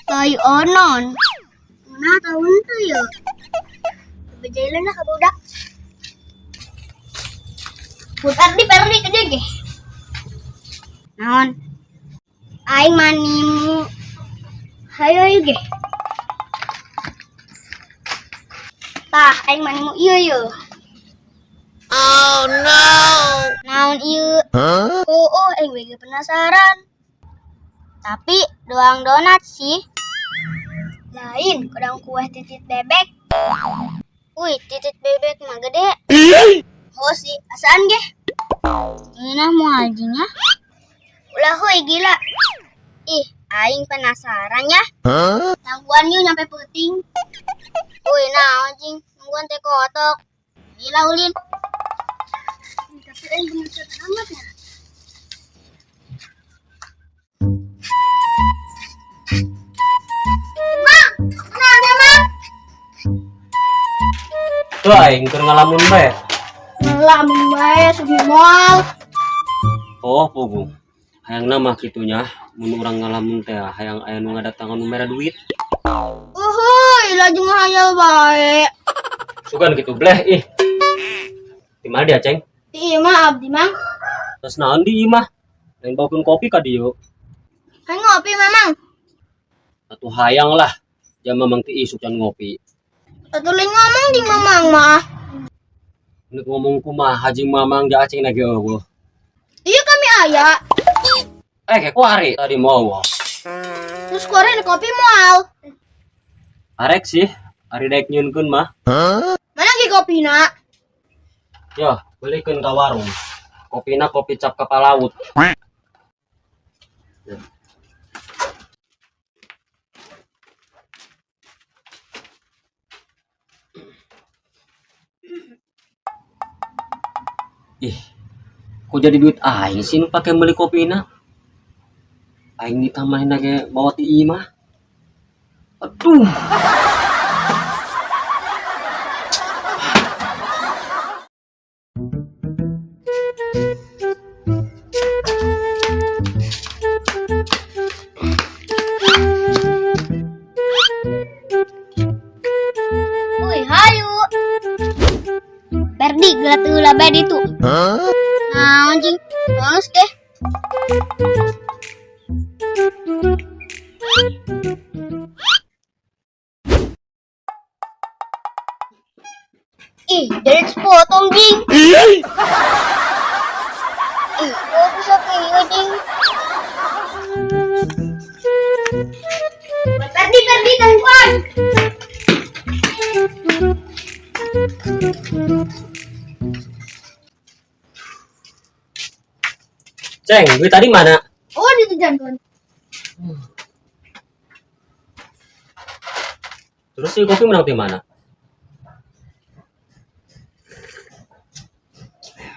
Kayu onon. Mana tahun tuh ya? Berjalan lah budak. Putar di perdi gede ge. Naon? Aing manimu. Hayo ge. Tah, aing manimu ieu. Oh no. Naon ieu? Oh, aing we penasaran. Tapi doang donat sih. Lain, kodang kue titit bebek. Wih, titit bebek mah gede. Oh sih, asaan ge? Ini mau ajinya. Ulah hoi gila. Ih, aing penasaran ya. Tangguan yuk nyampe puting. Wih, nah anjing, tangguan teh kotok. Gila ulin. Tapi aing penasaran amat ya. Tuh aing keur ngalamun bae. Ngalamun bae sugi moal. Oh, pugu. Hayang nama kitunya, mun urang ngalamun teh hayang aya nu ngadatangan nu mere duit. Uhuy, laju ngahayal bae. Sugan gitu bleh ih. Di mana dia, Ceng? Di imah abdi mang. Terus naon di imah? Lain bawakeun kopi ka dieu. Kan ngopi memang. Atuh hayang lah. Jam mamang ti isuk can ngopi. Atuh lain ngomong di mamang mah. Nek ngomong kumaha jeung mamang da acing lagi eueuh. Iya kami aya. Kayak kuari tadi mau. Terus korek kopi moal. Arek sih, ari daek nyieunkeun mah. Mana ge kopina? Yo, beuleikeun ka warung. Kopina kopi cap kapal laut. Ih, kok jadi duit aing sih nu pake beli kopina? Aing ditambahin lagi bawa ti imah. Aduh. Wih, hayu. Berdi gelat ulah bae ditu. Nah, anjing. Males deh. Ih, dari sepotong ding. Ih, kok bisa kayak ding. Perdi tangkuan. Ceng, duit tadi mana? Oh, di jantung. Terus si kopi menang di mana?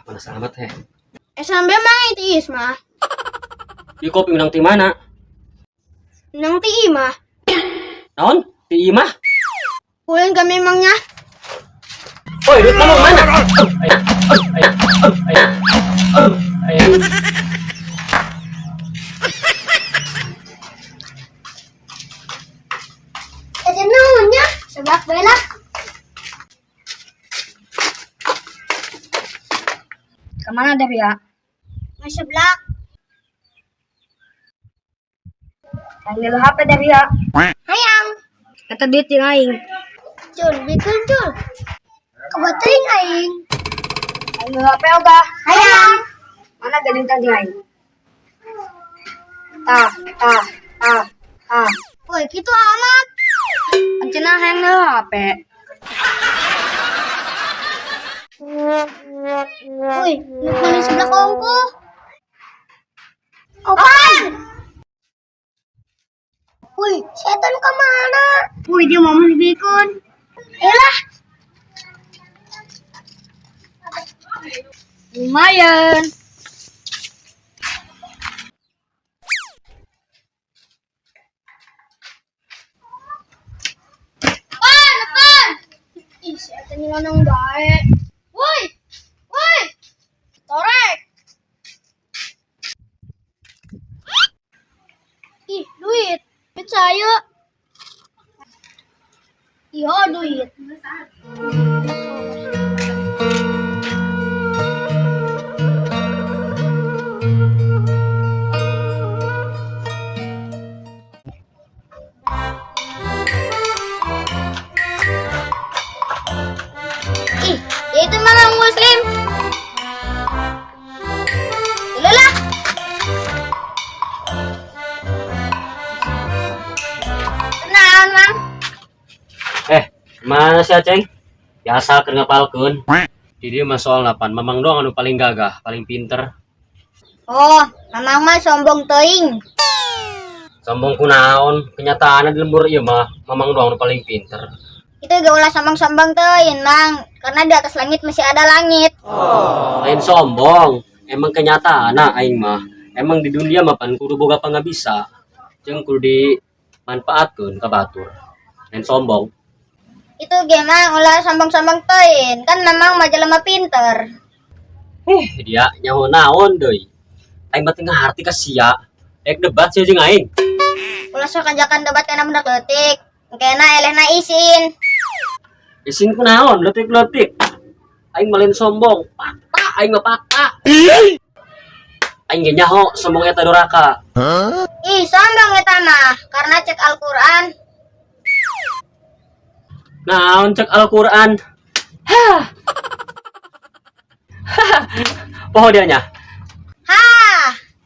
Panas amat heh. Sambil mang itu ismah. Di kopi menang di mana? Nang ti imah. Naon? Di imah? Ulin kami mangnya. Woi, duit kamu mana? Ayo. Ada namanya sebab bela. Kemana Devi ya? Mas sebelah. Panggil HP Devi ya. Hayang. Kata duit yang aing. Jul, bikin jul. Kebetulan aing. Panggil HP oga. Hayang. Mana gading tadi aing? Tah. Woi, gitu amat. Cenah hayang ngeuleuh HP. Woi, lupa di sebelah kongko. Opan. Woi, setan kemana? Woi, dia mau melibikun. Elah. Lumayan. Pan. Ih, setan nang bae. Woi. Torek. Ih, duit saya. Iya duit. Ih, itu memang muslim. Lelah. Kenaon, Mang? Mana sih Aceng? Biasa keur ngapalkeun. Di dieu mah soal napan, Mamang doang anu paling gagah, paling pinter. Oh, Mamang mah sombong teuing. Sombong kunaon, kenyataanna di lembur ieu mah Mamang doang anu paling pinter. Itu gak ulah sombong-sombong teuing, Mang. Karena di atas langit masih ada langit. Lain sombong, emang kenyataanna aing mah. Emang di dunia mah pan kudu boga pangabisa. Jeung kudu dimanfaatkeun ka batur. Lain sombong. Itu ge Mang ulah sombong-sombong teuing. Kan memang mah jelema pinter. Dia nyaho naon deui. Aing mah teu ngarti ka sia. Ek debat sia jeung aing. Ulah sok ajakan debat kana budak leutik. Engkena elehna isin. Isin kunaon leutik-leutik. Aing mah lain sombong. Fakta aing mah fakta. Aing ge nyaho sombong eta duraka. Ih, sombong eta mah karena cek Al-Qur'an. Naon cek Al-Qur'an. Poho dia nya.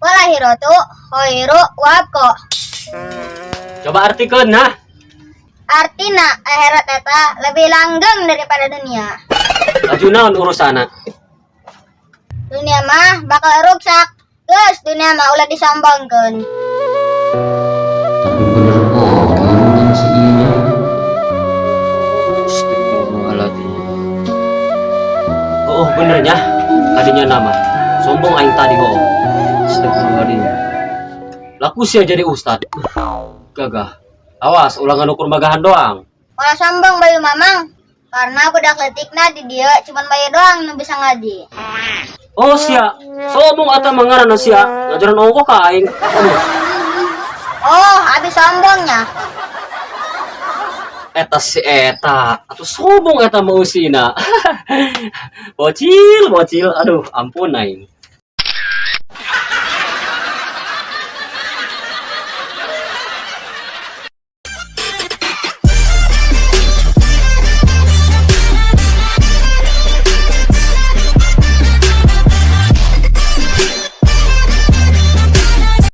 Walahiratu khairu wabqa. Coba artikeun nah. Artina akhirat eta lebih langgeng daripada dunia. Laju naon urusana. Dunia mah bakal rusak. Geus dunia mah ulah disombongkeun. Tapi bener bohong si inya. Astagfirullahaladzim. Oh benernya tadinya nama sombong aing tadi bohong. Astagfirullahaladzim. Laku sia jadi ustad. Gagah. Awas ulangan ukur bagahan doang. Ulah sombong bayu Mamang. Karena budak leutikna di dieu cuman bayu doang nu bisa ngaji. Oh sia, sombong atau mengarana sia ngajaran Allah ka aing. Oh, abis sombongnya. Eta si eta, atuh sombong eta mau sina. Bocil, aduh ampun aing.